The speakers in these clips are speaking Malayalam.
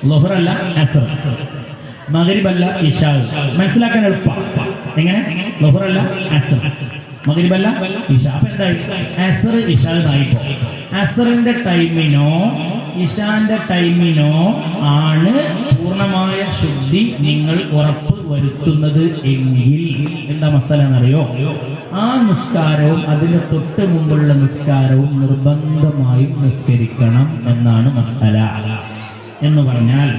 ളുഹറല്ല അസ്ർ, മഗ്രിബല്ല ഇശാ. മനസ്സിലാക്കാൻ എളുപ്പം. എങ്ങനെ? ളുഹറല്ല അസ്ർ, മഗ്രിബല്ല ഇശാ. അപ്പൊ എന്തായി? അസ്ർ ഇശാ ആയിപ്പോ അസ്റിന്റെ ടൈമിനോ ഇശാന്റെ ടൈമിനോ ആണ് പൂർണ്ണമായ ശുദ്ധി നിങ്ങൾ ഉറപ്പ് വരുത്തുന്നത് എങ്കിൽ എന്താ മസല എന്നറിയോ? ആ നിസ്കാരവും അതിന് തൊട്ട് മുമ്പുള്ള നിസ്കാരവും നിർബന്ധമായും നിസ്കരിക്കണം എന്നാണ് മസല. എന്ന് പറഞ്ഞാൽ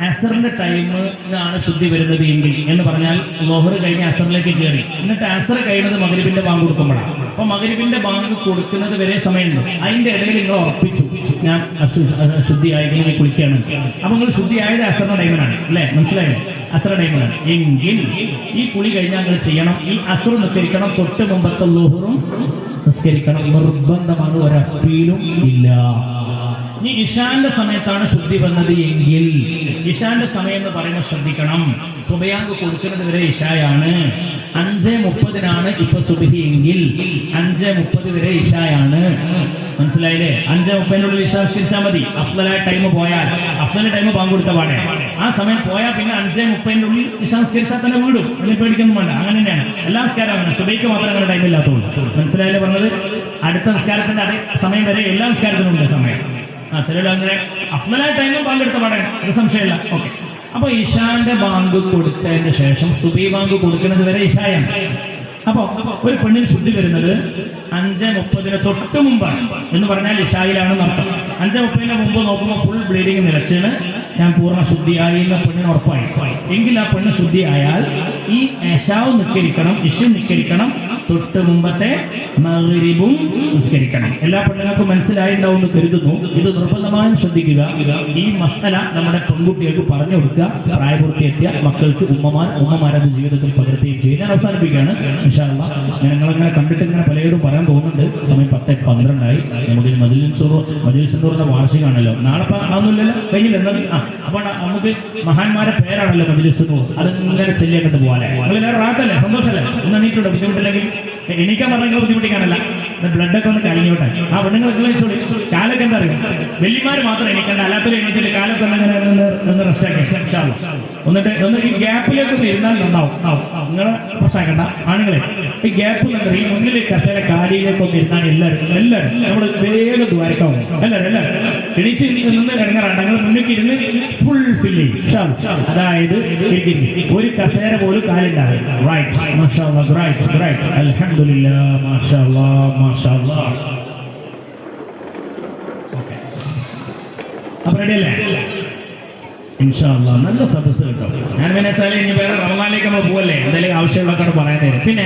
അസറിന്റെ ടൈമിലാണ് ശുദ്ധി വരുന്നത് എങ്കിൽ എന്ന് പറഞ്ഞാൽ ളുഹർ കഴിഞ്ഞ് അസറിലേക്ക് കയറി, എന്നിട്ട് അസർ കഴിയുന്നത് മഗ്രിബിന്റെ ബാങ്ക് കൊടുക്കുമ്പോഴാണ്. അപ്പൊ മഗ്രിബിന്റെ ബാങ്ക് കൊടുക്കുന്നത് വരെ സമയമുണ്ട്. അതിന്റെ ഇടയിൽ നിങ്ങൾ ഉറപ്പിച്ചു ഞാൻ ശുദ്ധിയായി കുളിക്കുകയാണ്. അപ്പൊ നിങ്ങൾ ശുദ്ധിയായത് അസറിന്റെ ടൈമിലാണ് അല്ലെ? മനസ്സിലായോ? അസറിന്റെ ടൈമിലാണ് എങ്കിൽ ഈ കുളി കഴിഞ്ഞാൽ നിങ്ങൾ ചെയ്യണം, ഈ അസർ നിസ്കരിക്കണം, തൊട്ട് മുമ്പത്തെ ളുഹറും നിസ്കരിക്കണം. നിർബന്ധമാണ്, ഒരപ്പീലും ഇല്ല. ഈ ഇശാന്റെ സമയത്താണ് ശുദ്ധി വന്നത് എങ്കിൽ ഇശാന്റെ സമയം എന്ന് പറയുമ്പോൾ ശ്രദ്ധിക്കണം. സുബയാങ്ക് കൊടുക്കുന്നത് വരെ ഇശായാണ്. 5:30 ഇപ്പൊ സുബ്ഹി എങ്കിൽ 5:30 വരെ ഇശായാണ്. മനസ്സിലായില്ലേ? 5:30 ഇശാ നിസ്കരിച്ചാൽ മതി. അഫ്ളലായ ടൈം പോയാൽ, അഫ്ളലിന്റെ ടൈം ബാങ്ക് കൊടുത്ത പാടെ ആ സമയം പോയാൽ പിന്നെ 5:30 ഇശാ നിസ്കരിച്ചാൽ തന്നെ വീടും. അതിന് പേടിക്കൊന്നും വേണ്ട. അങ്ങനെ തന്നെയാണ് എല്ലാ നിസ്കാരവും. സുബഹിക്ക് മാത്രമേ അങ്ങനെ ടൈം ഇല്ലാത്തുള്ളൂ. മനസ്സിലായില്ലേ പറഞ്ഞത്? അടുത്ത നിസ്കാരത്തിന്റെ അതേ സമയം വരെ എല്ലാ നിസ്കാരത്തിനും ഉണ്ട് സമയം. ചില അങ്ങനെ അഫ്ളലായ ടൈമും ബാങ്ക് എടുത്ത പാടാണ്, ഒരു സംശയമില്ല. ഓക്കെ. അപ്പൊ ഇശാന്റെ ബാങ്ക് കൊടുത്തതിന് ശേഷം സുബഹി ബാങ്ക് കൊടുക്കുന്നത് വരെ ഇശായാണ്. അപ്പൊ ഒരു പെണ്ണിന് ശുദ്ധി വരുന്നത് 5:30 തൊട്ട് മുമ്പാണ് എന്ന് പറഞ്ഞാൽ ഇശായിലാണ് നടത്തം. 5:30 മുമ്പ് നോക്കുമ്പോൾ ഫുൾ ബ്ലീഡിങ് നിലച്ചാണ്, ഞാൻ പൂർണ്ണ ശുദ്ധിയായി എന്ന പെണ്ണിന് ഉറപ്പായി. എങ്കിൽ ആ പെണ്ണ് ശുദ്ധിയായാൽ ഈ ഇശാവ് നിസ്കരിക്കണം, ഇശ് നിസ്കരിക്കണം, തൊട്ട് മുമ്പത്തെ മഗ്രിബും നിസ്കരിക്കണം. എല്ലാ പെണ്ണുങ്ങൾക്കും മനസ്സിലായിട്ടുണ്ടാവും എന്ന് കരുതുന്നു. ഇത് നിർബന്ധമായും ശ്രദ്ധിക്കുക. ഈ മസല നമ്മുടെ പെൺകുട്ടികൾക്ക് പറഞ്ഞു കൊടുക്കുക. പ്രായപൂർത്തിയെത്തിയ മക്കൾക്ക് ഉമ്മമാരത് ജീവിതത്തിൽ പകർത്തുകയും ചെയ്യും. ഞാൻ അവസാനിപ്പിക്കുകയാണ്. ഇൻഷാ അല്ലാഹ് ഞങ്ങളങ്ങനെ കണ്ടിട്ട് ഇങ്ങനെ പലരും പറയാൻ തോന്നുന്നുണ്ട്. സമയം 10:12 നമുക്ക് മജ്‌ലിസുന്നൂറിന്റെ വാർഷികമാണല്ലോ നാളെ. അതൊന്നുമില്ലല്ലോ, കഴിഞ്ഞില്ല. അപ്പൊ നമുക്ക് മഹാന്മാരെ പേരാണല്ലോ മജ്‌ലിസുന്നൂർ. അത് ഇങ്ങനെ ചെല്ലിയൊക്കെ പോകാല്ലേ? നിങ്ങളെല്ലാവരും റാത്തല്ലേ? സന്തോഷമല്ലേ? ഒന്ന് എണീറ്റുണ്ടോ? ബുദ്ധിമുട്ടില്ലെങ്കിൽ എണീക്കാൻ പറഞ്ഞ ബുദ്ധിമുട്ടിക്കാനല്ല, ബ്ലഡ് ഒക്കെ ഒന്ന് കരിഞ്ഞോട്ടെ. ആ പെണ്ണുങ്ങൾ കാലൊക്കെ എന്താ അറിയാം, വെല്ലിമാര് മാത്രം എണീക്കണ്ട, അല്ലാത്തൊരു എണീറ്റിട്ട് കാലൊക്കെ ഒന്ന് റെസ്റ്റ് ആക്കി എന്നിട്ട് ഈ ഗ്യാപ്പിലേക്ക് ഒന്ന് ഇരുന്നാൽ നന്നാവും. നിങ്ങളെ പ്രശ്നമാക്കണ്ട ആണുങ്ങളെ. ഈ ഗ്യാപ്പ് ഈ മുന്നിൽ കസേര കാലിയിലേക്ക് ഒന്ന് ഇരുന്നാൽ എല്ലാവരും നമ്മൾ വേഗം ദ്വാരക്കാവും. എല്ലാവരും എണീറ്റ് നിന്ന് ഇറങ്ങാറാണ്. ഞങ്ങൾ മുന്നിലേക്ക് ഇരുന്ന് ഫുൾ ഫില്ല് ചെയ്യും. അതായത് ഒരു കസേര പോലും കാലുണ്ടാവില്ല. റൈറ്റ്, മാഷാ അല്ലാഹ്, റൈറ്റ്, അൽഹംദുലില്ലാഹ്, മാഷാ അല്ലാഹ്, മാഷാ അല്ലാഹ്. ഓക്കേ, അപ്പോൾ റെഡി അല്ലേ? ഇൻഷാ അല്ലാഹ് നല്ല സദസ്സ് കിട്ടും. ഞാൻ പിന്നെ വെച്ചാൽ ഇനി വേറെ റമദാനിലേക്ക് നമ്മൾ പോവല്ലേ, എന്തെങ്കിലും ആവശ്യമുള്ളതൊക്കെ പറയാൻ തരും. പിന്നെ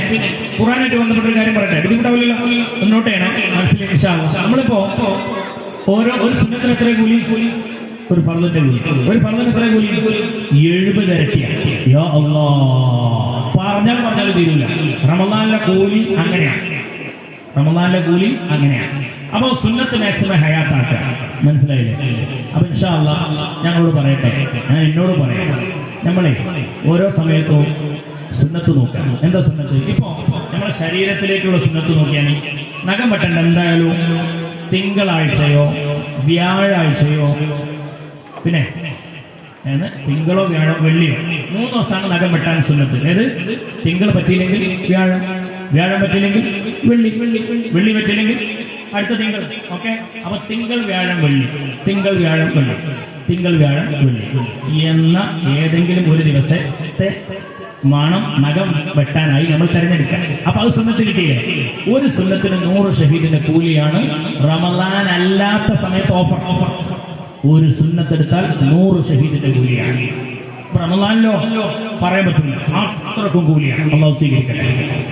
ഖുർആനായിട്ട് ബന്ധപ്പെട്ട ഒരു കാര്യം പറയട്ടെ, ബുദ്ധിമുട്ടാവില്ലല്ലോ, മുന്നോട്ട് ചെയ്യണം മനസ്സിൽ. ഇൻഷാ അല്ലാഹ് നമ്മളിപ്പോ ഒരു സുന്നത്തിന് എത്ര കൂലി? ഒരു ഫർളിന്റെ കൂലി. ഒരു ഫർളിന് എത്ര കൂലി? 70 ഇരട്ടിയാണ്. യാ അല്ലാഹ്, പറഞ്ഞാൽ തീരൂല. റമദാനിലെ കൂലി അങ്ങനെയാണ്. അപ്പൊ സുന്നത്ത് മാക്സിമം ഹയാത്താക്കുക. മനസ്സിലായില്ലേ? അപ്പൊ ഇൻഷാ അല്ലാഹ് ഞങ്ങളോട് പറയട്ടെ, ഞാൻ എന്നോട് പറയാം, നമ്മളെ ഓരോ സമയത്തും സുന്നത്ത് നോക്കാം. എന്താ സുന്നത്ത്? ഇപ്പൊ നമ്മുടെ ശരീരത്തിലേക്കുള്ള സുന്നത്ത് നോക്കിയാൽ നഖം വെട്ടണ്ട. എന്തായാലും തിങ്കളാഴ്ചയോ വ്യാഴാഴ്ചയോ, പിന്നെ തിങ്കളോ വെള്ളിയോ 3 ദിവസമാണ് നഖം വെട്ടാൻ സുന്നത്ത്. അതായത് തിങ്കൾ പറ്റിയില്ലെങ്കിൽ വ്യാഴം പറ്റിയില്ലെങ്കിൽ വെള്ളി പറ്റിയില്ലെങ്കിൽ അടുത്ത തിങ്കൾ. ഓക്കെ. അപ്പൊ തിങ്കൾ വ്യാഴം വെള്ളി എന്ന ഏതെങ്കിലും ഒരു ദിവസത്തെ നഖം വെട്ടാനായി നമ്മൾ തിരഞ്ഞെടുക്കാം. അപ്പൊ അത് സുന്നത്ത് കിട്ടിയില്ലേ? ഒരു സുന്നത്തിന് 100 ഷഹീദിന്റെ കൂലിയാണ്. റമദാൻ അല്ലാത്ത സമയത്ത് ഓഫർ. ഒരു സുന്നത്തെടുത്താൽ 100 ഷഹീദിന്റെ കൂലിയാണ്. റമദാനിലോ പറയാൻ പറ്റില്ല, അത്രക്കും കൂലിയാണ്.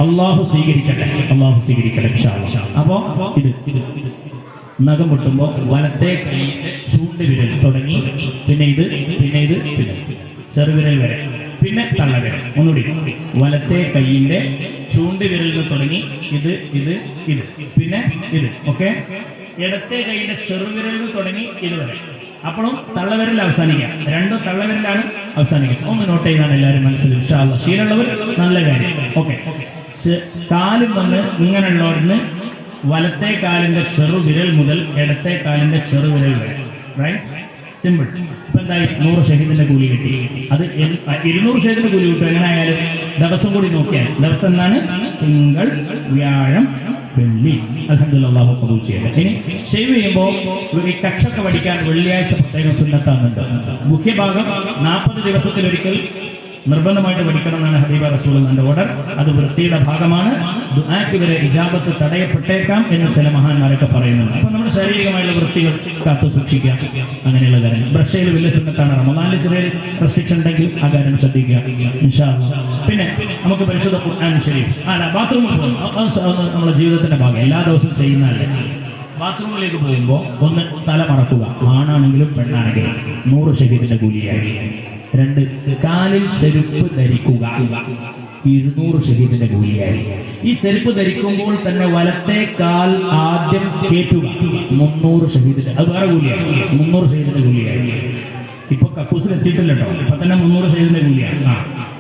അള്ളാഹു സ്വീകരിക്കട്ടെ. അപ്പോ ഇത് നഖം പൊട്ടുമ്പോ വലത്തെ കൈയിന്റെ ചൂണ്ടുവിരൽ തുടങ്ങി, പിന്നെ ഇത് ചെറുവിരൽ വരെ, പിന്നെ തള്ളവിരൽ. ഒന്നുകൂടി, വലത്തെ കൈയിന്റെ ചൂണ്ടുവിരലിൽ തുടങ്ങി ഇത് പിന്നെ ഇത്. ഓക്കെ. ഇടത്തെ കൈയിന്റെ ചെറുവിരലിൽ തുടങ്ങി ഇതുവരെ. അപ്പോഴും തള്ളവിരൽ അവസാനിക്കുക. 2 തള്ളവിരലാണ് അവസാനിക്കുക. ഒന്ന് നോട്ട് ചെയ്യുന്നതാണ് എല്ലാവരും മനസ്സിൽ. ഇൻഷാ അല്ലാഹ് ശീലമുള്ളവർ നല്ല കാര്യം. ഓക്കെ. കാലും വന്ന് ഇങ്ങനെയുള്ളവരിന് വലത്തെ കാലിന്റെ ചെറുവിരൽ മുതൽ ഇടത്തെ കാലിന്റെ ചെറുവിരൽ വരെ റൈറ്റ്, സിമ്പിൾ. ഇപ്പൊ എന്തായി? 100 ഷഹീദിന്റെ കൂലി കിട്ടി. അത് 200 ഷഹീദിന്റെ കൂലി കിട്ടും. എങ്ങനെ ആയാലും ദിവസം കൂടി നോക്കിയാൽ, ദിവസം എന്താണ്? തിങ്കൾ, വ്യാഴം, വെള്ളി. അൽഹംദുലില്ലാഹ് അല്ലാഹു ഖബൂൽ ചെയ്യട്ടെ. ഇനി ഷേവ് ചെയ്യുമ്പോൾ ഈ കക്ഷൊക്കെ വടിക്കാൻ വെള്ളിയാഴ്ച പ്രത്യേകം സുന്നത്താകുന്നുണ്ട്. മുഖ്യ ഭാഗം 40 ദിവസത്തിലൊരിക്കൽ നിർബന്ധമായിട്ട് പഠിക്കണം എന്നാണ് ഹബീബ റസൂലുള്ളാഹിന്റെ ഓർഡർ. അത് വൃത്തിയുടെ ഭാഗമാണ്. ദുആക്ക് വരെ ഇജാബത്ത് തടയപ്പെട്ടേക്കാം എന്ന് ചില മഹാന്മാരൊക്കെ പറയുന്നുണ്ട്. അപ്പൊ നമ്മുടെ ശാരീരികമായുള്ള വൃത്തികൾ കാത്തു സൂക്ഷിക്കുക, അങ്ങനെയുള്ള കാര്യങ്ങൾ. ബ്രഷയിൽ വലിയ സുന്നത്താണ്. റമദാനിൽ ചെറിയ റെസ്ട്രിക്ഷൻ ഉണ്ടെങ്കിൽ ആ കാര്യം ശ്രദ്ധിക്കുക ഇൻഷാ അല്ലാഹ്. പിന്നെ നമുക്ക് പരിശുദ്ധ ഖുർആൻ ശരീഫ് ബാത്റൂമിൽ പോകും. നമ്മുടെ ജീവിതത്തിന്റെ ഭാഗം എല്ലാ ദിവസവും ചെയ്യുന്നതല്ലേ. ബാത്റൂമിലേക്ക് പോകുമ്പോൾ ഒന്ന് തല മറക്കുക, ആണാണെങ്കിലും പെണ്ണാണെങ്കിലും 100 ഷഹീദിന്റെ കൂലിയായി. 2, കാലിൽ ചെരുപ്പ് ധരിക്കുക, 200 ഷഹീദിന്റെ കൂലിയായി. ഈ ചെരുപ്പ് ധരിക്കുമ്പോൾ തന്നെ വലത്തെ കാൽ ആദ്യം കേറ്റുക, 300 ഷഹീദിന്റെ, അത് വേറെ കൂലിയായി, 300 ഷഹീദിന്റെ കൂലിയായി. ഇപ്പൊ കക്കൂസിൽ എത്തിയിട്ടില്ല കേട്ടോ, ഇപ്പൊ തന്നെ 300 ഷഹീദിന്റെ കൂലിയാണ്.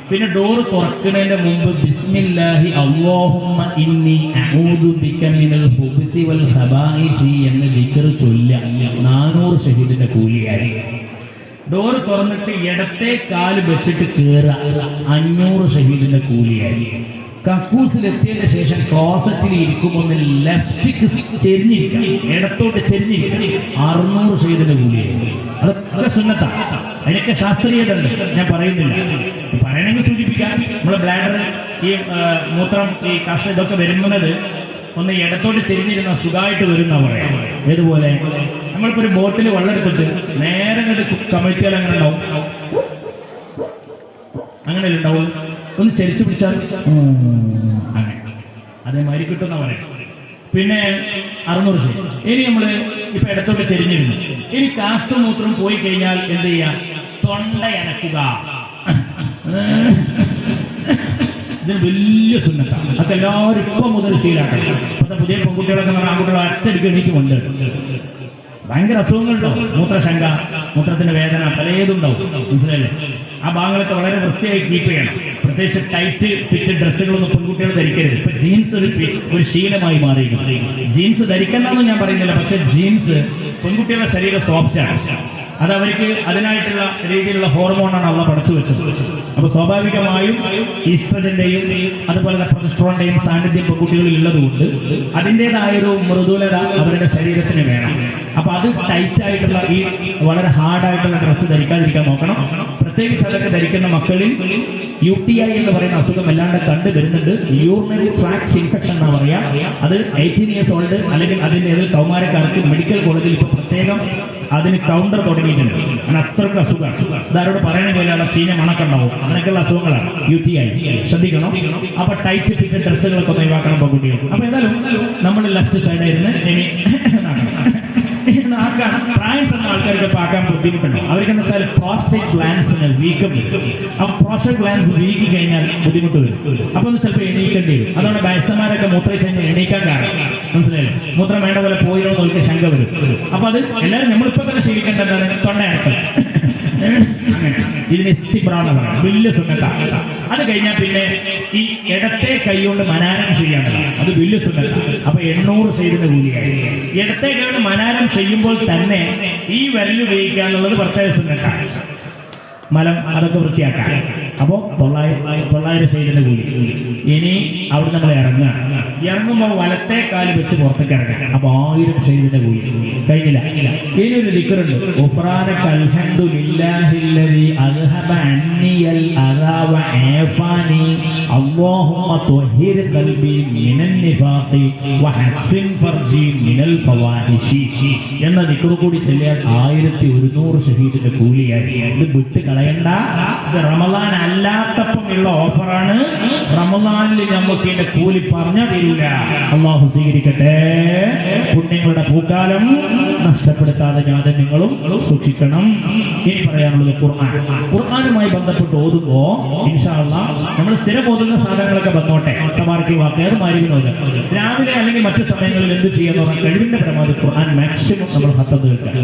പിന്നെ ഡോർ തുറക്കുന്നതിന്റെ മുമ്പ് ബിസ്മില്ലാഹി അല്ലാഹുമ്മ ഇന്നി അഊദു ബിക മിനൽ ഖുബുസി വൽ ഖബായിസി എന്ന് ദിക്ർ ചൊല്ലുക, 400 ഷഹീദിന്റെ കൂലിയായി. ഡോർ തുറന്നിട്ട് ഇടത്തെ കാല് വെച്ചിട്ട് കയറുക, 500 ഷഹീദിന്റെ കൂലിയായി. കക്കൂസിലെത്തിയതിനു ശേഷം ക്ലോസറ്റിൽ ഇരിക്കുമ്പോൾ ലെഫ്റ്റ് ചെരിഞ്ഞിരിക്കുക, ഇടത്തോട്ട് ചെരിഞ്ഞിരിക്കുക, 600 ഷഹീദിന്റെ കൂലിയായി. അതൊക്കെ സുന്നത്താണ്. അതിനൊക്കെ ശാസ്ത്രീയത ഉണ്ട്, ഞാൻ പറയുന്നില്ല. പറയണമെങ്കിൽ സൂചിപ്പിക്കാം. നമ്മളെ ബ്ലാഡർ, ഈ മൂത്രം, ഈ കാഷ്ട ഇതൊക്കെ വരുന്നത് ഒന്ന് ഇടത്തോട്ട് ചെരിഞ്ഞിരുന്ന സുഖമായിട്ട് വരുന്ന പറയാം. ഏതുപോലെ നമ്മളിപ്പോ ഒരു ബോട്ടിൽ വെള്ളം എടുത്തിട്ട് നേരെ കണ്ട് കമഴ്ത്തിയാൽ അങ്ങനെ ഉണ്ടാവും, അങ്ങനെ ഉണ്ടാവും. ഒന്ന് ചരിച്ചു പിടിച്ചാൽ അങ്ങനെ അതേമാതിരി കിട്ടുന്ന പറയാം. പിന്നെ 600 ഷഹീദ്. ഇനി നമ്മള് ഇപ്പൊ ഇടത്തോട്ട് ചെരിഞ്ഞിരുന്നു. ഇനി കാഷ്ടമൂത്രം പോയി കഴിഞ്ഞാൽ എന്ത് ചെയ്യാം? തൊണ്ട അനക്കുക. ഇതിന് വലിയ സുന്നത്താണ്. അതൊക്കെ എല്ലാവരും ഇപ്പൊ മുതൽ ശീലാക്കണം. ഇപ്പോഴത്തെ പുതിയ പെൺകുട്ടികളൊക്കെ പറഞ്ഞാൽ ആൺകുട്ടികൾ ഒറ്റടിക്ക് എണീറ്റുമുണ്ട്. ഭയങ്കര അസുഖങ്ങളുണ്ടാവും, മൂത്രശങ്ക, മൂത്രത്തിന്റെ വേദന, പലതുണ്ടാവും. മനസ്സിലല്ലേ? ആ ഭാഗങ്ങളൊക്കെ വളരെ വൃത്തിയായി കീപ്പ് ചെയ്യണം. പ്രത്യേകിച്ച് ടൈറ്റ് ഫിറ്റ് ഡ്രസ്സുകളൊന്നും പെൺകുട്ടികൾ ധരിക്കരുത്. ഇപ്പൊ ജീൻസ് ഒരു ശീലമായി മാറിയിരിക്കുന്നു. ജീൻസ് ധരിക്കണ്ടെന്ന് ഞാൻ പറയുന്നില്ല, പക്ഷെ ജീൻസ് പെൺകുട്ടികളുടെ ശരീരം സോഫ്റ്റാണ്. അത് അവർക്ക് അതിനായിട്ടുള്ള രീതിയിലുള്ള ഹോർമോണാണ് അള്ളാഹ് പടച്ചു വെച്ചത്. അപ്പൊ സ്വാഭാവികമായും ഈസ്ട്രജന്റെയും അതുപോലെ പ്രൊജസ്ട്രോണിന്റെയും സാന്നിധ്യം പെൺകുട്ടികളിൽ ഉള്ളതുകൊണ്ട് അതിൻ്റെതായ ഒരു മൃദുലത അവരുടെ ശരീരത്തിന് വേണം. അപ്പൊ അത് ടൈറ്റ് ആയിട്ടുള്ള ഈ വളരെ ഹാർഡായിട്ടുള്ള ഡ്രസ്സ് ധരിക്കാതിരിക്കാൻ നോക്കണം. പ്രത്യേകിച്ച് അതൊക്കെ ധരിക്കുന്ന മക്കളിൽ UTI എന്ന് പറയുന്ന അസുഖം അല്ലാണ്ട് കണ്ടുവരുന്നുണ്ട്. യൂറിനറി ട്രാക്ട് ഇൻഫെക്ഷൻ എന്നാ പറയാ. അത് 18 years ഓൾഡ് അല്ലെങ്കിൽ അതിന്റെ ഏതൊരു കൗമാരക്കാർക്ക് മെഡിക്കൽ കോളേജിൽ ഇപ്പൊ പ്രത്യേകം അതിന് കൗണ്ടർ തുടങ്ങിയിട്ടുണ്ട്. അങ്ങനെ അത്രയ്ക്ക് അസുഖമാണ്. ഇതാരോട് പറയണമെങ്കിൽ ചീന മണക്കുണ്ടാവും. അങ്ങനെയൊക്കെയുള്ള അസുഖങ്ങളാണ് UTI. ശ്രദ്ധിക്കണം. അപ്പൊ ടൈറ്റ് ഫിറ്റ് ഡ്രസ്സുകളൊക്കെ ഒഴിവാക്കണം പെൺകുട്ടികൾ. അപ്പൊ ഏതായാലും നമ്മൾ ലെഫ്റ്റ് സൈഡായിരുന്നു ഇനി പ്രായം ചെന്ന ആൾക്കാർക്ക് ആക്കാൻ ബുദ്ധിമുട്ടുണ്ട്. അവർക്കെന്ന് വെച്ചാൽ പ്രോസ്റ്റേറ്റ് ഗ്ലാൻസിന് വീക്കം വരും. അപ്പൊ പ്രോസ്റ്റേറ്റ് ഗ്ലാൻസ് വീക്കി കഴിഞ്ഞാൽ ബുദ്ധിമുട്ട് വരും. അപ്പൊ ഒന്ന് ചിലപ്പോൾ എണീക്കേണ്ടി വരും. അതുകൊണ്ട് വയസ്സന്മാരൊക്കെ മൂത്രയിച്ച് കഴിഞ്ഞാൽ എണീക്കാൻ കാരണം മനസ്സിലായില്ലേ? മൂത്രം വേണ്ട പോലെ പോയോ എന്നൊക്കെ ശങ്ക വരും. അപ്പൊ അത് എല്ലാവരും നമ്മളിപ്പോ തന്നെ ശീലിക്കേണ്ടതാണ് തൊണ്ടയടക്കൽ. ഇതിന് ഇസ്തിബ്രാണ് വലിയ സുന്നത്താണ്. അത് കഴിഞ്ഞാൽ പിന്നെ ഈ ഇടത്തെ കൈ കൊണ്ട് മനാരം ചെയ്യാനുള്ളത് അത് വലിയ സുന്നത്താണ്. അപ്പൊ 800 ഷഹീദിന്റെ കൂലിയായി. ഇടത്തെ കൈ കൊണ്ട് മനാരം ചെയ്യുമ്പോൾ തന്നെ ഈ വിരൽ ഉപയോഗിക്കാനുള്ളത് പ്രത്യേക സുന്നത്താണ്. മലം അതൊക്കെ വൃത്തിയാക്കാം. അപ്പോ 900 ഷഹീദിന്റെ കൂലി. ഇനി അവിടെ നമ്മൾ ഇറങ്ങുമ്പോൾ വലത്തെ കാല് വെച്ച് പുറത്തേക്ക് ഇറങ്ങാം. അപ്പൊ 1000 ഷഹീദിന്റെ കൂലി. കഴിഞ്ഞില്ല. ഇനി ഒരു ദിക്റുണ്ട്. ഗുഫ്രാനക അൽഹംദുലില്ലാഹില്ലദീ അദ്ഹബ അന്നിയൽ അദാ വആഫാനി അല്ലാഹുമ്മ തുഹിർ ഖൽബി മിനൻ നിഫാഖി വഹസ്സിൻ ഫർജി മിനൽ ഫവാഹിഷി എന്ന ദിക്റ് കൂടി ചൊല്ലിയാൽ 1100 ഷഹീദിന്റെ കൂലിയായി. ഇത് വിട്ട് കളയണ്ട. ഇത് റമദാൻ അല്ലാത്തപ്പം ഉള്ള ഓഫറാണ്. റമദാനിൽ നമുക്ക് ഇതിന്റെ കൂലി പറഞ്ഞാൽ തരൂല. അള്ളാഹു സ്വീകരിക്കട്ടെ. പുണ്യങ്ങളുടെ പൂക്കാലം നഷ്ടപ്പെടുത്താതെ ഞാൻ നിങ്ങളും സൂക്ഷിക്കണം. ഇനി പറയാനുള്ളത് ഖുർആനുമായി ബന്ധപ്പെട്ട് ഓതുമ്പോ ഇൻഷാ അല്ലാഹ് നമ്മൾ സ്ഥിരം ഓതുന്ന സാധനങ്ങളൊക്കെ വന്നോട്ടെ. തബാറക് വാഖിഅ മാരിവിനോദ് രാവിലെ അല്ലെങ്കിൽ മറ്റു സമയങ്ങളിൽ എന്ത് ചെയ്യാന്ന് പറഞ്ഞാൽ കഴിവിന്റെ പരമാവധി ഖുർആൻ മാക്സിമം നമ്മൾ ഹത്തം തീർക്കാം.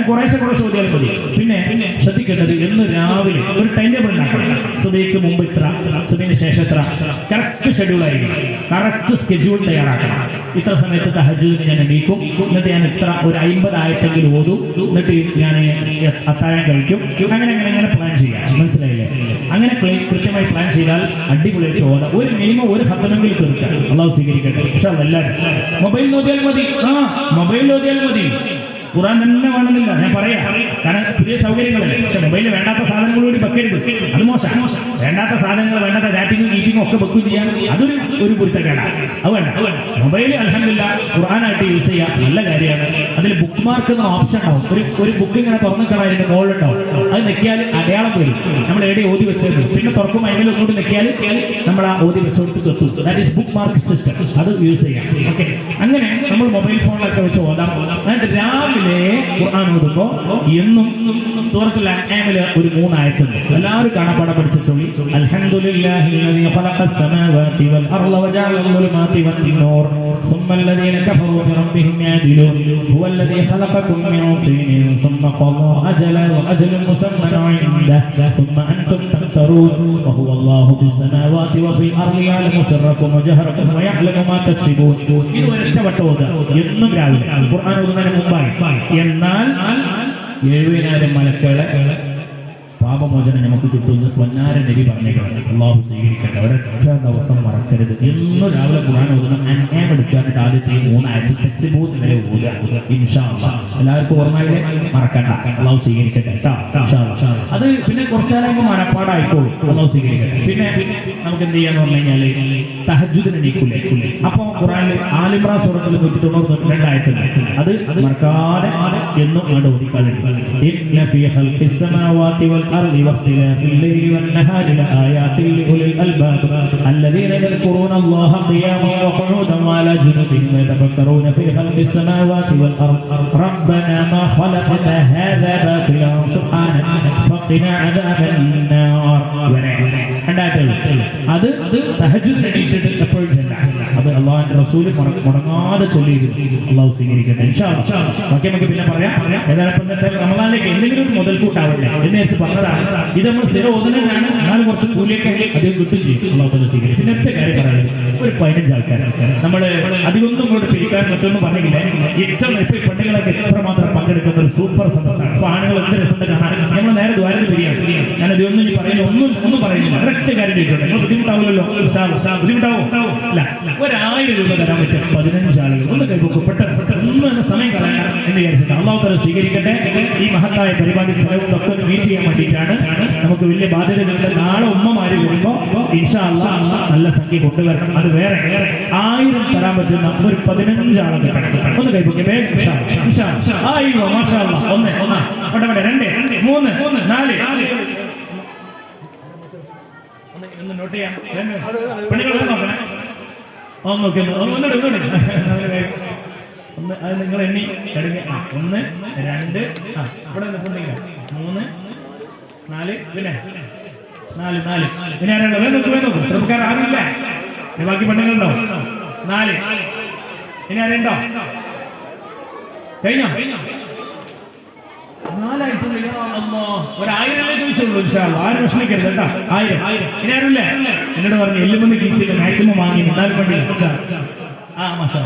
കുറേശ്ശെ ഓതിയാൽ മതി. പിന്നെ ശ്രദ്ധിക്കേണ്ടത് എന്ന് രാവിലെ ഒരു ടൈം ടേബിൾ ഉണ്ടാക്കണം. സുബഹിക്ക് മുമ്പ് ഇത്ര, സുബഹിന് ശേഷം ഇത്ര, കറക്റ്റ് ഷെഡ്യൂൾ ആയിരിക്കും, കറക്റ്റ് സ്കെഡ്യൂൾ തയ്യാറാക്കണം. ഇത്ര സമയത്ത് തഹജ്ജുദിന് ഞാൻ എണീക്കും, എന്നിട്ട് ഞാൻ ഇത്ര ഒരു 50 ആയത്തെങ്കിലും ഓതും, എന്നിട്ട് ഞാൻ അത്താഴം കഴിക്കും. അങ്ങനെ അങ്ങനെ അങ്ങനെ പ്ലാൻ ചെയ്യാം. മനസ്സിലായില്ലേ? അങ്ങനെ കൃത്യമായി പ്ലാൻ ചെയ്താൽ അടിപൊളിയായിട്ട് ഓതാം. ഒരു മിനിമം ഒരു ഹത്തമെങ്കിലും തീർക്കാം. അള്ളാഹു സ്വീകരിക്കട്ടെ. പക്ഷെ എല്ലാവരും മൊബൈൽ നോക്കിയാൽ മതി. മൊബൈൽ നോക്കിയാൽ മതി, ഖുർആൻ തന്നെ വേണമെന്നില്ല. ഞാൻ പറയാം, കാരണം പുതിയ സൗകര്യങ്ങളല്ലേ. പക്ഷെ മൊബൈലിൽ വേണ്ടാത്ത സാധനങ്ങൾ കൂടി വെക്കരുത്, അത് മോശം. വേണ്ടാത്ത സാധനങ്ങൾ, വേണ്ടാത്ത ചാറ്റിങ്ങും മീറ്റിങ്ങും ഒക്കെ വെക്കും ചെയ്യാൻ, അതൊരു പൊരുത്തക്കേടാണ്. അത് വേണ്ട. മൊബൈൽ അൽഹംദുലില്ലാ ഖുർആനായിട്ട് യൂസ് ചെയ്യാം, നല്ല കാര്യമാണ്. അതിൽ ബുക്ക് മാർക്ക് എന്ന ഓപ്ഷൻ ഉണ്ടാവും. ഒരു ബുക്ക് ഇങ്ങനെ തുറന്നിട്ടാൽ അതിന്റെ മുകളിലുണ്ടാവും. അത് നെക്കിയാൽ അടയാളം വരും, നമ്മൾ എവിടെ ഓതി വെച്ചത്. പിന്നെ തുറക്കും അതിൽ ഒന്നുകൂടി നെക്കിയാൽ നമ്മൾ ആ ഓതി വെച്ചോട്ട് ചെത്തു. That is bookmark system. അത് യൂസ് ചെയ്യാം. ഓക്കെ, അങ്ങനെ നമ്മൾ മൊബൈൽ ഫോണിലൊക്കെ വെച്ച് ഓതാം. എന്നിട്ട് രാവിലെ ഖുർആൻ ഓതുമ്പോ എന്നും സൂറത്തുൽ അൻആമിലെ ഒരു 3 ആയത്തുണ്ട്. എല്ലാവരും കാണാപ്പാഠം പഠിച്ചു ചൊല്ലി. അൽഹംദുലില്ലാഹില്ലദീ ഖലഖസ് സമാവാതി വൽ അർള വജഅല അൽ-ളുലുമാതി വൻ-നൂർ ثم الذين كفروا بربهم يعدلون هو الذي خلقكم من طين ثم قضى أجلا وأجل مسمى عنده ثم أنتم تمترون وهو الله في السماوات وفي الأرض يعلم سركم وجهركم ويعلم ما تكسبون. ഇത് ഒരൊറ്റ വട്ടം ഓതുക എന്നും രാവിലെ ഖുർആൻ ഓതുന്നതിന് മുമ്പായി. എന്നാൽ 70,000 മലക്കുകളെ പാപമോചനം നമുക്ക് കിട്ടുമെന്ന് പൊന്നാര നബി പറഞ്ഞേക്കണം. അള്ളാഹു സ്വീകരിക്കട്ടെ. ഒരൊറ്റ ദിവസം മറക്കരുത്. എന്നും രാവിലെ ഖുർആൻ ഓതണം. അൻആം എടുക്കാനായിട്ട് ആദ്യത്തെ 3 ആയത്ത് തക്സീബൂസ് വരെ ഓതുക. ഇൻഷാ അല്ലാഹ് എല്ലാവർക്കും ഓർമ്മയിലെ മറക്കണ്ട. അള്ളാഹു സ്വീകരിക്കട്ടെ. അത് പിന്നെ കുറച്ചാലും മനപ്പാടായിക്കോളും. അള്ളാഹു സ്വീകരിക്കട്ടെ. പിന്നെ നമുക്ക് എന്ത് ചെയ്യാന്ന് പറഞ്ഞു കഴിഞ്ഞാല് തഹജ്ജുദിന് എണീക്കൂലേ, അപ്പൊ ഖുർആനിൽ ആൽ ഇംറാൻ സൂറത്തിൽ 192 ആയത്തുണ്ട്. അത് മറക്കാതെ എന്നും അങ്ങോട്ട് ഓതിക്കളയും. ഇന്ന ഫീ ഖൽഖിസ് സമാവാതി വൽ الأرض واختلاف الليل والنهار لآيات لأولي الألباب الذين يذكرون الله قياما وقعودا وعلى جنوبهم ويتفكرون في خلق السماوات والأرض ربنا ما خلقت هذا باطلا سبحانك فقنا عذاب النار. അത് തഹജ്ജുദ് എണീറ്റിട്ട് എപ്പോഴും ചെല്ലാം. അത് അള്ളാഹുവിന്റെ റസൂൽ മുടങ്ങാതെ ചൊല്ലിയിരുന്നു. അള്ളാഹു സ്വീകരിക്കട്ടെ. ഇൻഷാ അല്ലാഹ് ബാക്കി നമുക്ക് പിന്നെ പറയാം. ഏതായാലും റമദാനിലേക്ക് എന്തെങ്കിലും ഒരു മുതൽക്കൂട്ടാവട്ടെ എന്ന് വെച്ച് പറഞ്ഞതാണ്. ഇത് നമ്മൾ സ്ഥിരം ഓതുന്നതാണ്. എന്നാൽ കുറച്ച് കൂലിയൊക്കെ അധികം കിട്ടും ചെയ്യും. അള്ളാഹു സ്വീകരിക്കും. പിന്നെ ഒറ്റ കാര്യം പറയുന്നത്, ഒരു 15 ആൾക്കാർ നമ്മൾ അധികമൊന്നും ഇങ്ങോട്ട് പിരിക്കാൻ പറ്റുമെന്ന് പറഞ്ഞില്ല. ഏറ്റവും ഇപ്പൊ പെണ്ണുങ്ങളൊക്കെ എത്രമാത്രം പങ്കെടുക്കുന്ന ഒരു സൂപ്പർ സദസ്സാണ്. അപ്പൊ ആണുങ്ങൾ എന്ത് രസം കാണാൻ നമ്മൾ നേരെ ദ്വാരത്തിൽ പിരിയാണ്. ഞാൻ ഇതൊന്നും ഇനി പറയുന്നു, ഒന്നും പറയുന്നില്ല. ഒരൊറ്റ കാര്യം ചോദിച്ചോട്ടെ, നിങ്ങൾ ബുദ്ധിമുട്ടാവില്ലല്ലോ? ബുദ്ധിമുട്ടാവോ? അല്ല, 1000 രൂപ തരാൻ പറ്റും 15 ആളുകൾ. ഒന്ന് കൈപ്പൊക്കും, പെട്ടെന്ന് എന്ന സമയം കളയാൻ എന്ന് വിചാരിച്ചിട്ട് അള്ളാഹു തആല സ്വീകരിക്കട്ടെ. ഈ മഹത്തായ പരിപാടി ചെലവുകളൊക്കെ മീറ്റ് ചെയ്യാൻ വേണ്ടിയിട്ടാണ്. നമുക്ക് വലിയ ബാധ്യതകളുണ്ട്. നാളെ ഉമ്മമാര് വരുമ്പോ ഇൻഷാ അല്ലാഹ് നല്ല സംഖ്യ കൊണ്ടുവരണം. അത് വേറെ 1000 തരാൻ പറ്റുന്ന ഒരു 15 ആളുകൾ ഒന്ന് കൈപ്പൊക്കെ. മാഷാ അല്ലാഹ്. 1 2 3 4 ഒന്ന് നോട്ട് ചെയ്യാം. അത് നിങ്ങൾ എണ്ണി കഴിഞ്ഞ 1 2 ഇവിടെ 3 4 പിന്നെ 4 പിന്നെ ആരാണോ? വേണം ചെറുപ്പക്കാർ ആരുമില്ല. ബാക്കി പെണ്ണുങ്ങളുണ്ടോ? 4 ഇനി ആരുണ്ടോ? കഴിഞ്ഞോ? 4 1000 ചോദിച്ചുള്ളൂ. ആരും വിഷമിക്കരുത് കേട്ടോ. 1000 ഇനി ആരുമില്ലേ? എന്നോട് പറഞ്ഞു എല്ലുമൊന്ന് കീച്ചിട്ട് മാക്സിമം വാങ്ങി എന്നാലും വേണ്ടി. ആ മാഷാ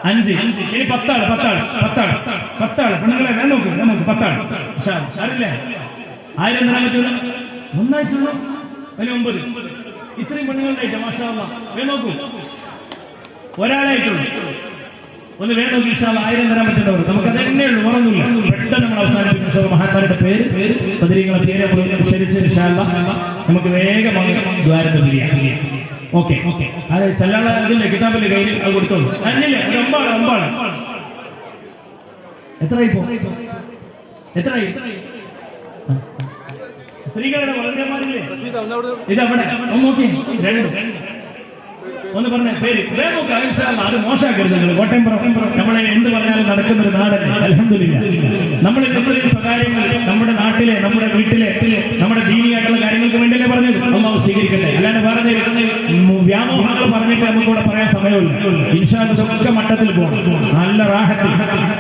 5 ഇനി 10 ആള് പെണ്ണുങ്ങളെ ഞാൻ നോക്കും 10 ആള്. ആരില്ലേ? 1000 തരാൻ പറ്റൂല. ഒന്നായിട്ടുള്ളൂ. അതിന് 9 ഇത്രയും പെണ്ണുങ്ങളുണ്ടായിട്ട് മാഷാ അല്ലാഹ് നോക്കൂ. ഒരാളായിട്ടുള്ളൂ. ഒന്ന് വേണം. ഇൻഷാ അല്ലാഹ് 1000 തരാൻ പറ്റുന്നവർ നമുക്ക് അത് തന്നെ ഉള്ളൂ. മറന്നില്ല. പെട്ടെന്ന് നമ്മൾ അവസാനിപ്പിച്ച മഹാന്മാരുടെ പേര് ബദരീങ്ങളെ പേര് ഉച്ചരിച്ച് ഇൻഷാ അല്ലാഹ് നമുക്ക് വേഗമായി ദ്വാരത്തിൽ പിരിയാം. ഓക്കെ. അത് ചെല്ലാള അതിന്റെ കിതാബിന്റെ കയ്യിൽ അത് കൊടുത്തോളൂ. അന്നില്ലേ ഒരു 9 എത്രയായി? സ്ത്രീകളുടെ വളരെമാരില്ലേ? ഇതവിടെ നോക്കി 2 ഒന്ന് പറഞ്ഞ പേര് അത് മോശമാക്കരുത്. നിങ്ങൾ കോട്ടയംപുറം നമ്മളെ എന്ത് പറഞ്ഞാലും നടക്കുന്ന ഒരു നാടൻ. അൽഹംദുലില്ലാഹ് നമ്മൾ സ്വകാര്യങ്ങൾ നമ്മുടെ നാട്ടിലെ നമ്മുടെ വീട്ടിലെ നമ്മുടെ ദീനിയായിട്ടുള്ള കാര്യങ്ങൾക്ക് വേണ്ടിയല്ലേ പറഞ്ഞത്. അല്ലാഹു സ്വീകരിക്കട്ടെ. അല്ലാണ്ട് വേറെ വ്യാമോഹങ്ങൾ പറഞ്ഞിട്ട് നമുക്കിവിടെ പറയാൻ സമയം സമയമില്ല. ഇൻഷാ അല്ലാഹ് ഇതൊക്കെ മട്ടത്തിൽ പോകണം. നല്ല റാഹത്തിൽ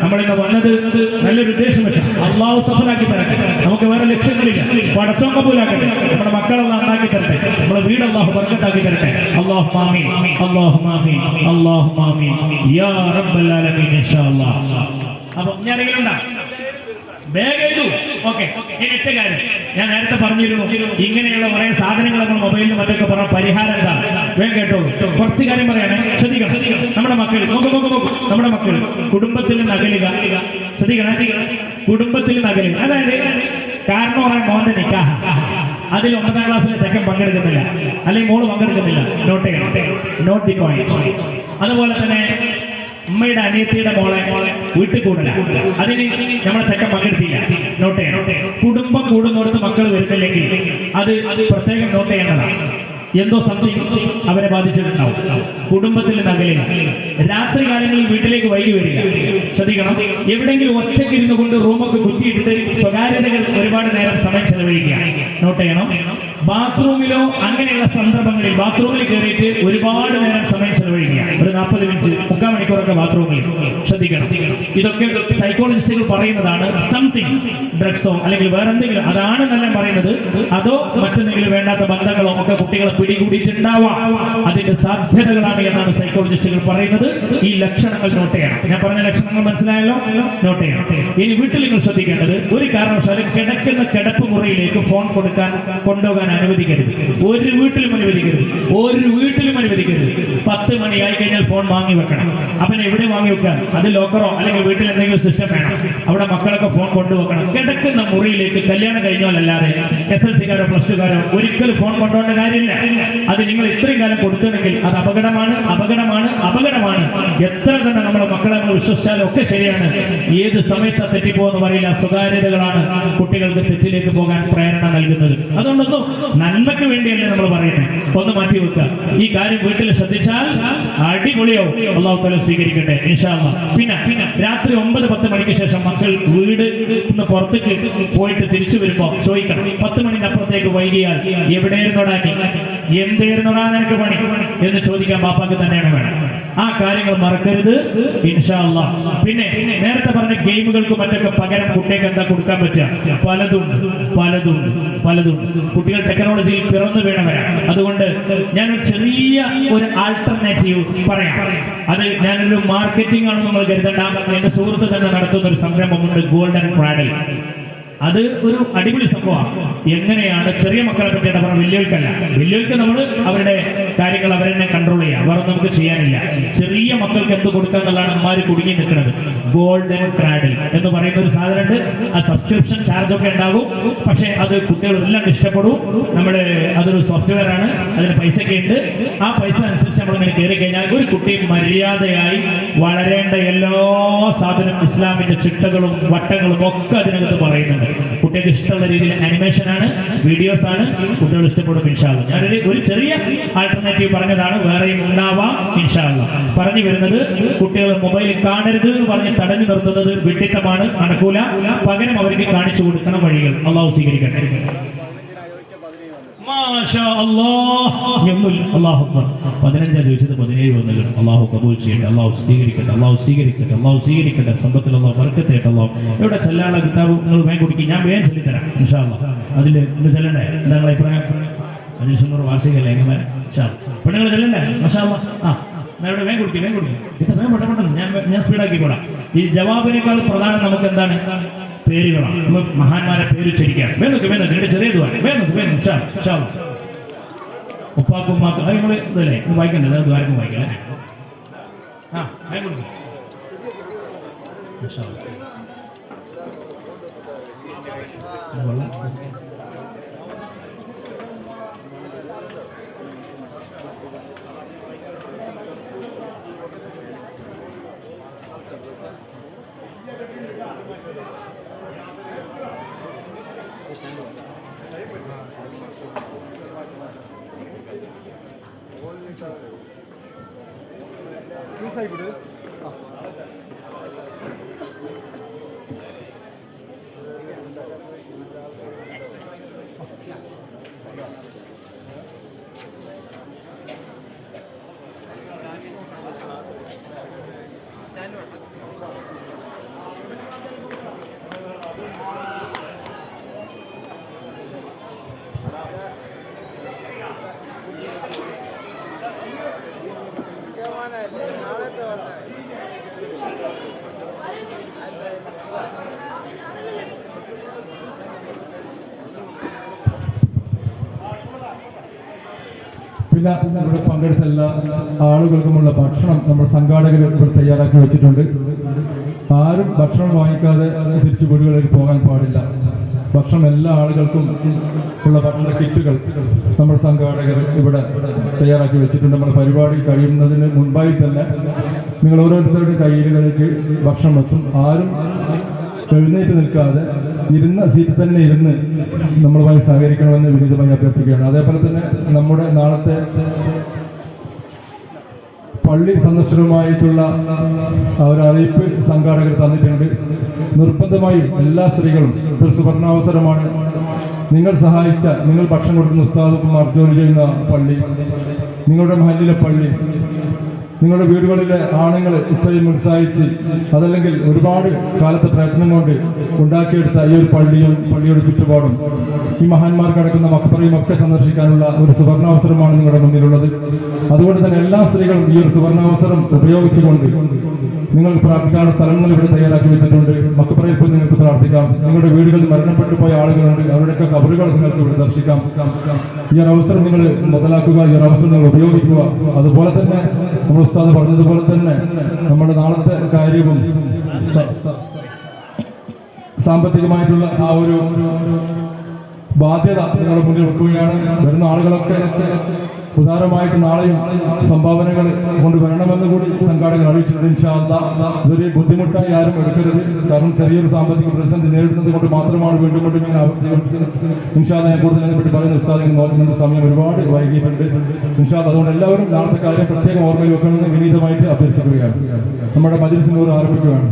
നമ്മളിന്ന് വന്നത് നല്ലൊരു ഉദ്ദേശം വെച്ചാൽ അള്ളാഹു സഫലാക്കി തരട്ടെ. നമുക്ക് വേറെ ലക്ഷ്യങ്ങളില്ല. പടച്ചോൻ കബൂലാക്കട്ടെ. നമ്മുടെ മക്കളെ നന്നാക്കി തരട്ടെ. നമ്മുടെ വീട് അള്ളാഹു ബർക്കത്താക്കി തരട്ടെ. അല്ലാഹുമ്മ ആമീൻ, അല്ലാഹുമ്മ ആമീൻ, അല്ലാഹുമ്മ ആമീൻ യാ റബ്ബൽ ആലമീൻ ഇൻഷാ അല്ലാഹ്. അപ്പൊ ഞാൻ എങ്ങനെയുണ്ടാ വേഗം എഴുതൂ. ഓക്കെ, ഇനി ഒറ്റ കാര്യം ഞാൻ നേരത്തെ പറഞ്ഞിരുന്നു, ഇങ്ങനെയുള്ള കുറെ സാധനങ്ങൾ നമ്മൾ മൊബൈലിലും മറ്റൊക്കെ പറഞ്ഞ പരിഹാരം എന്താണ് വേഗം കേട്ടോളൂ. കുറച്ച് കാര്യം പറയണേ, ശ്രദ്ധിക്കണം. നമ്മുടെ മക്കൾ നമ്മുടെ മക്കൾ കുടുംബത്തിൽ നിന്ന് അകലുക. ശ്രദ്ധിക്കണം, കുടുംബത്തിൽ നിന്ന് അകലുക. അതായത് കാരണം പറയാൻ മോന്റെ നിക്കാഹ, അതിൽ 9ാം ക്ലാസ്സിലെ ചെക്കൻ പങ്കെടുക്കുന്നില്ല, അല്ലെങ്കിൽ മോള് പങ്കെടുക്കുന്നില്ല, നോട്ട് ചെയ്യണം, നോട്ട് ദി പോയിന്റ്. അതുപോലെ തന്നെ ഉമ്മയുടെ അനിയത്തിയുടെ മോളെ വീട്ടിൽ കൂടില്ല, അതിന് നമ്മളെ ചെക്കൻ പങ്കെടുത്തില്ല, നോട്ട് ചെയ്യണം. കുടുംബം കൂടുന്നിടത്ത് മക്കൾ വരുന്നില്ലെങ്കിൽ അത് പ്രത്യേകം നോട്ട് ചെയ്യേണ്ടതാണ്. എന്തോ സംതിങ് അവരെ ബാധിച്ചിട്ടുണ്ടാവും. കുടുംബത്തിൽ നിന്ന് അകലുക. രാത്രി കാലങ്ങളിൽ വീട്ടിലേക്ക് വൈകി വരിക. ശ്രദ്ധിക്കണം, എവിടെയെങ്കിലും ഒറ്റയ്ക്ക് ഇരുന്നു കൊണ്ട് റൂമൊക്കെ കുറ്റിയിട്ടിട്ട് സ്വകാര്യതകൾ ഒരുപാട് നേരം സമയം ചെലവഴിക്കുക, നോട്ട് ചെയ്യണം. ബാത്റൂമിലോ അങ്ങനെയുള്ള സന്ദർഭങ്ങളിൽ ബാത്റൂമിൽ കയറിയിട്ട് ഒരുപാട് നേരം സമയം ചെലവഴിക്കുക, ഒരു 40 മിനിറ്റ് 3/4 മണിക്കൂറൊക്കെ ബാത്റൂമിൽ. ശ്രദ്ധിക്കണം, ഇതൊക്കെ സൈക്കോളജിസ്റ്റുകൾ പറയുന്നതാണ്. സംതിങ് ഡ്രഗ്സോ അല്ലെങ്കിൽ വേറെ എന്തെങ്കിലും അതാണ് നല്ല പറയുന്നത്, അതോ മറ്റെന്തെങ്കിലും വേണ്ടാത്ത ബന്ധങ്ങളോ ഒക്കെ കുട്ടികളെ പിടികൂടിയിട്ടുണ്ടാവാം. അതിന്റെ സാധ്യതകളാണ് എന്നാണ് സൈക്കോളജിസ്റ്റുകൾ പറയുന്നത്. ഈ ലക്ഷണങ്ങൾ നോട്ട് ചെയ്യണം. ഞാൻ പറഞ്ഞ ലക്ഷണങ്ങൾ മനസ്സിലായല്ലോ, നോട്ട് ചെയ്യണം. ഇനി വീട്ടിൽ നിങ്ങൾ ശ്രദ്ധിക്കേണ്ടത്, ഒരു കാരണവശാലും കിടക്കുന്ന കിടപ്പ് മുറിയിലേക്ക് ഫോൺ കൊണ്ടുപോകാൻ അനുവദിക്കരുത്. ഒരു വീട്ടിലും അനുവദിക്കരുത്, ഒരു വീട്ടിലും അനുവദിക്കരുത്. 10 മണിയായി കഴിഞ്ഞാൽ ഫോൺ വാങ്ങി വെക്കണം. അപ്പം എവിടെ വാങ്ങി വെക്കാൻ? അത് ലോക്കറോ അല്ലെങ്കിൽ വീട്ടിൽ എന്തെങ്കിലും സിസ്റ്റം വേണം. അവിടെ മക്കളൊക്കെ ഫോൺ കൊണ്ടുവെക്കണം. കിടക്കുന്ന മുറിയിലേക്ക് കല്യാണം കഴിഞ്ഞാലല്ലാതെ SLC-കാരോ +2-കാരോ ഒരിക്കലും ഫോൺ കൊണ്ടുപോകേണ്ട കാര്യമില്ല. അത് നിങ്ങൾ ഇത്രയും കാലം കൊടുത്തിട്ടുണ്ടെങ്കിൽ അത് അപകടമാണ്, അപകടമാണ്, അപകടമാണ്. എത്ര തന്നെ നമ്മുടെ മക്കളെ നമ്മൾ വിശ്വസിച്ചാലും ഒക്കെ ശരിയാണ്, ഏത് സമയത്ത് തെറ്റിപ്പോന്ന് പറയില്ല. സ്വകാര്യതകളാണ് കുട്ടികൾക്ക് തെറ്റിലേക്ക് പോകാൻ പ്രേരണ നൽകുന്നത്. അതുകൊണ്ടൊന്നും നന്മയ്ക്ക് വേണ്ടിയല്ലേ നമ്മൾ പറയുന്നത്. ഒന്ന് മാറ്റി വെക്കുക. ഈ കാര്യം വീട്ടിൽ ശ്രദ്ധിച്ചാൽ അടിപൊളിയാവും. അല്ലാഹു തആല സ്വീകരിക്കട്ടെ ഇൻഷാ അല്ലാഹ്. പിന്നെ രാത്രി 9-10 മണിക്ക് ശേഷം മക്കൾ വീട് പുറത്തേക്ക് പോയിട്ട് തിരിച്ചു വരുമ്പോൾ ചോദിക്കണം, 10 മണിന്റെ അപ്പുറത്തേക്ക് വൈകിയാൽ എവിടെയായിരുന്നോടാ നീ, എന്തായിരുന്നോടാ നിനക്ക് പണി എന്ന് ചോദിക്കാൻ ബാപ്പാക്ക് തന്നെയാണ് വേണം. ആ കാര്യങ്ങൾ മറക്കരുത് ഇൻഷാ അല്ലാഹ്. പിന്നെ നേരത്തെ പറഞ്ഞ ഗെയിമുകൾക്ക് മറ്റൊക്കെ പകരം കുട്ടികൾക്ക് എന്താ കൊടുക്കാൻ പറ്റുക? പലതും. കുട്ടികൾ ടെക്നോളജിയിൽ പിറന്നു വീണവരാണ്. അതുകൊണ്ട് ഞാനൊരു ചെറിയ ഒരു ആൾട്ടർനേറ്റീവ് പറയാം. അത് ഞാനൊരു മാർക്കറ്റിംഗ് ആണെന്ന് നമ്മൾ കരുതണ്ട. എന്റെ സുഹൃത്ത് തന്നെ നടത്തുന്ന ഒരു സംരംഭമുണ്ട്, ഗോൾഡൻ ക്രാഡിൽ. അത് ഒരു അടിപൊളി സംഭവമാണ്. എങ്ങനെയാണ് ചെറിയ മക്കളെ പറ്റിയിട്ട് പറഞ്ഞ, വലിയവർക്കല്ല. വലിയവർക്ക് നമ്മൾ അവരുടെ കാര്യങ്ങൾ അവരെന്നെ കൺട്രോൾ ചെയ്യാം, വേറെ നമുക്ക് ചെയ്യാനില്ല. ചെറിയ മക്കൾക്ക് എന്ത് കൊടുക്കുക എന്നുള്ളതാണ് അമ്മമാര് കുടുങ്ങി നിൽക്കുന്നത്. ഗോൾഡൻ ക്രാഡിൽ എന്ന് പറയുന്ന ഒരു സാധനമുണ്ട്. ആ സബ്സ്ക്രിപ്ഷൻ ചാർജ് ഒക്കെ ഉണ്ടാകും, പക്ഷെ അത് കുട്ടികളെല്ലാം ഇഷ്ടപ്പെടും. നമ്മുടെ അതൊരു സോഫ്റ്റ്വെയർ ആണ്, അതിന് പൈസയൊക്കെ ഉണ്ട്. ആ പൈസ അനുസരിച്ച് നമ്മളിങ്ങനെ കയറി കഴിഞ്ഞാൽ ഒരു കുട്ടി മര്യാദയായി വളരേണ്ട എല്ലാ സാധനവും, ഇസ്ലാമിന്റെ ചിട്ടകളും വട്ടങ്ങളും ഒക്കെ അതിനകത്ത് പറയുന്നുണ്ട്. കുട്ടികൾക്ക് ഇഷ്ടമുള്ള രീതിയിൽ ആനിമേഷൻ ആണ്, വീഡിയോസ് ആണ്, കുട്ടികൾ ഇഷ്ടപ്പെടും ഇൻഷാ അല്ലാഹ്. ഞാനൊരു ഒരു ചെറിയ ആൾട്ടർനേറ്റീവ് പറഞ്ഞതാണ്, വേറെയും ഉണ്ടാവാം ഇൻഷാ അല്ലാഹ്. പറഞ്ഞു വരുന്നത്, കുട്ടികൾ മൊബൈൽ കാണരുത് എന്ന് പറഞ്ഞ് തടഞ്ഞു നിർത്തുന്നത് വിഡ്ഢിത്തമാണ്, നടക്കൂല. പകരം അവർക്ക് കാണിച്ചു കൊടുക്കണം വഴികൾ. അല്ലാഹു സ്വീകരിക്കട്ടെ. മാഷാ അല്ലാഹ്. അല്ലാഹു അക്ബർ. 15 ചോദിച്ചത് 17 വന്നു. അല്ലാഹു കബൂൽ ചെയ്യട്ടെ, അല്ലാഹു സ്വീകരിക്കട്ടെ, അല്ലാഹു സ്വീകരിക്കട്ടെ, അല്ലാഹു സ്വീകരിക്കട്ടെ. സമ്പത്തിൽ അല്ലാഹു ബർക്കത്ത് ചെയ്യട്ടെ. അല്ലാഹു ഇവിടെ ചെല്ലാനുള്ള കിതാബ് നിങ്ങൾ വേഗം കുടിക്കും, ഞാൻ വേഗം ചൊല്ലിത്തരാം ഇൻഷാ അല്ലാഹ്. അതിൽ ഇന്ന് ചെല്ലണ്ടേ? എന്താണ് അഭിപ്രായം? 500 വാർഷികല്ലേ എങ്ങനെ പെണ്ണുങ്ങൾ ചെല്ലണ്ടേ? മാഷാ അല്ലാഹ്. ഞാൻ ഇവിടെ വേഗം കുടിക്കും, വേഗം കുടിക്കും. ഇത് വേഗം പെട്ടെന്ന് ഞാൻ സ്പീഡാക്കിക്കോളാം. ഈ ജവാബിനേക്കാൾ പ്രധാനം നമുക്ക് എന്താണ്? പേരുകളാണ്. നമ്മൾ മഹാന്മാരെ പേര് ഉച്ചരിക്കാം. വേഗം എന്റെ ചെറിയതുമാണ്. വേഗം ഉപ്പാക്കും ഉമ്മാക്കും അത് നമ്മൾ ഇതല്ലേ വായിക്കണ്ടേ? അത് ആർക്കും വായിക്കല്ലേ? വേഗം പിന്നെ ഇവിടെ പങ്കെടുത്ത എല്ലാ ആളുകൾക്കുമുള്ള ഭക്ഷണം നമ്മൾ സംഘാടകർ ഇവിടെ തയ്യാറാക്കി വെച്ചിട്ടുണ്ട്. ആരും ഭക്ഷണം വാങ്ങിക്കാതെ തിരിച്ചു വീടുകളിലേക്ക് പോകാൻ പാടില്ല. ഭക്ഷണം എല്ലാ ആളുകൾക്കും ഉള്ള ഭക്ഷണ കിറ്റുകൾ നമ്മൾ സംഘാടകർ ഇവിടെ തയ്യാറാക്കി വെച്ചിട്ടുണ്ട്. നമ്മുടെ പരിപാടി കഴിയുന്നതിന് മുൻപായി തന്നെ നിങ്ങൾ ഓരോരുത്തരുടെ കയ്യിലേക്ക് ഭക്ഷണം എത്തും. ആരും എഴുന്നേറ്റ് നിൽക്കാതെ ഇരുന്ന സീറ്റിൽ തന്നെ ഇരുന്ന് നമ്മളുമായി സഹകരിക്കണമെന്ന് വിനീതമായി അഭ്യർത്ഥിക്കുകയാണ്. അതേപോലെ തന്നെ നമ്മുടെ നാളത്തെ പള്ളി സന്ദർശനവുമായിട്ടുള്ള ഒരു അറിയിപ്പ് സംഘാടകർ തന്നിട്ടുണ്ട്. നിർബന്ധമായും എല്ലാ സ്ത്രീകളും ഒരു സുവർണാവസരമാണ്. നിങ്ങൾ സഹായിച്ച, നിങ്ങൾ ഭക്ഷണം കൊടുക്കുന്ന ഉസ്താദുമാർ ജോലി ചെയ്യുന്ന പള്ളി, നിങ്ങളുടെ മഹല്ലിലെ പള്ളി, നിങ്ങളുടെ വീടുകളിലെ ആണുങ്ങൾ ഇത്രയും ഉത്സാഹിച്ച് അതല്ലെങ്കിൽ ഒരുപാട് കാലത്തെ പ്രയത്നം കൊണ്ട് ഉണ്ടാക്കിയെടുത്ത ഈ ഒരു പള്ളിയും പള്ളിയുടെ ചുറ്റുപാടും ഈ മഹാന്മാർ കിടക്കുന്ന മക്ബറയും ഒക്കെ സന്ദർശിക്കാനുള്ള ഒരു സുവർണാവസരമാണ് നിങ്ങളുടെ മുന്നിലുള്ളത്. അതുകൊണ്ട് തന്നെ എല്ലാ സ്ത്രീകളും ഈ ഒരു സുവർണാവസരം ഉപയോഗിച്ചുകൊണ്ട് നിങ്ങൾക്ക് പ്രാർത്ഥിക്കാനുള്ള സ്ഥലങ്ങൾ ഇവിടെ തയ്യാറാക്കി വെച്ചിട്ടുണ്ട്. മക്ബറയിൽ പോയി നിങ്ങൾക്ക് പ്രാർത്ഥിക്കാം. നിങ്ങളുടെ വീടുകളിൽ മരണപ്പെട്ടു പോയ ആളുകളുണ്ട്, അവരുടെയൊക്കെ കബറുകൾ നിങ്ങൾക്ക് ഇവിടെ ദർശിക്കാം. ഈ ഒരു അവസരം നിങ്ങൾ മുതലാക്കുക, ഈ ഒരു അവസരം നിങ്ങൾ ഉപയോഗിക്കുക. അതുപോലെ തന്നെ നമ്മൾ ഉസ്താദ് പറഞ്ഞതുപോലെ തന്നെ നമ്മുടെ നാളത്തെ കാര്യവും സാമ്പത്തികമായിട്ടുള്ള ആ ഒരു ബാധ്യത നിങ്ങളുടെ മുന്നിൽ വെക്കുകയാണ്. വരുന്ന ആളുകളൊക്കെ ഉദാരമായിട്ട് നാളെയും സംഭാവനകൾ കൊണ്ടുവരണമെന്ന് കൂടി സംഘാടകർ അറിയിച്ചിട്ടുണ്ട്. ഇൻഷാ അല്ലാഹ് ഇതൊരു ബുദ്ധിമുട്ടായി ആരും എടുക്കരുത്. കാരണം ചെറിയൊരു സാമ്പത്തിക പ്രതിസന്ധി നേരിടുന്നത് കൊണ്ട് മാത്രമാണ് വീണ്ടും വീണ്ടും ഇങ്ങനെ ആവർത്തിച്ചുകൊണ്ടിരിക്കുന്നത്. ഇൻഷാ അല്ലാഹ് കൂടുതൽ അതിനെപ്പറ്റി പറയുന്ന ഉസ്താദിനെ നോക്കുന്ന സമയം ഒരുപാട് വൈകിയിട്ടുണ്ട്. ഇൻഷാ അല്ലാഹ് അതുകൊണ്ട് എല്ലാവരും നാളത്തെ കാര്യം പ്രത്യേകം ഓർമ്മയിൽ വെക്കണമെന്ന് വിനീതമായിട്ട് അഭ്യർത്ഥിക്കുകയാണ്. നമ്മുടെ മജ്‌ലിസ് നൂർ ആരംഭിക്കുകയാണ്.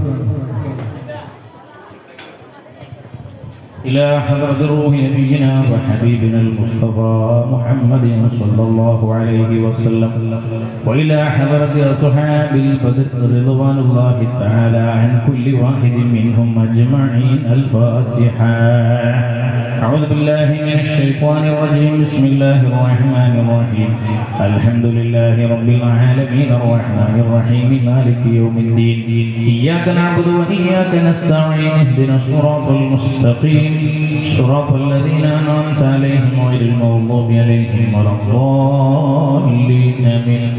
إلى حضرة روح نبينا وحبيبنا المصطفى محمد صلى الله عليه وسلم وإلى حضرة أصحاب البدر رضوان الله تعالى عن كل واحد منهم أجمعين. الفاتحة. أعوذ بالله من الشيطان الرجيم. بسم الله الرحمن الرحيم. الحمد لله رب العالمين الرحمن الرحيم مالك يوم الدين. إياك نعبد وإياك نستعين. اهدنا الصراط المستقيم صراط الذين أنعمت عليهم غير المغضوب عليهم ولا الضالين. آمين.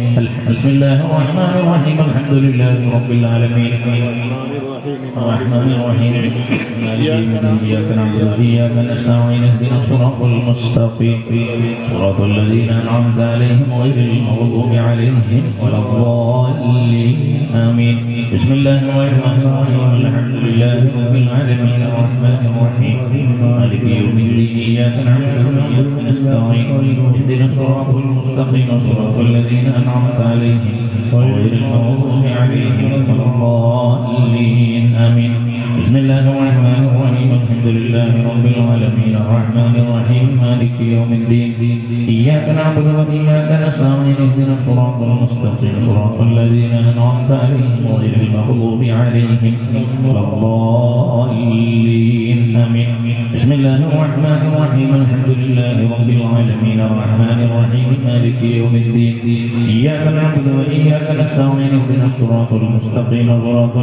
بسم الله الرحمن الرحيم. الحمد لله رب العالمين الرحمن الرحيم مالك يوم الدين. إياك نعبد وإياك نستعين. اهدنا الصراط المستقيم صراط الذين أنعمت عليهم غير المغضوب عليهم ولا الضالين. آمين. بسم الله الرحمن الرحيم. الحمد لله رب العالمين الرحمن الرحيم مالك يوم الدين. إياك نعبد وإياك نستعين. اهدنا الصراط المستقيم صراط الذين أنعمت عليهم غير المغضوب عليهم ولا الضالين. آمين. بسم الله الرحمن الرحيم. الحمد لله رب العالمين الرحمن الرحيم مالك يوم الدين. إياك نعبد وإياك نستعين. اهدنا الصراط المستقيم صراط الذين أنعمت عليهم غير المغضوب عليهم ولا الضالين. آمين. بسم الله الرحمن الرحيم. الحمد لله رب العالمين الرحمن الرحيم مالك يوم الدين. إياك نعبد وإياك نستعين. اهدنا الصراط المستقيم صراط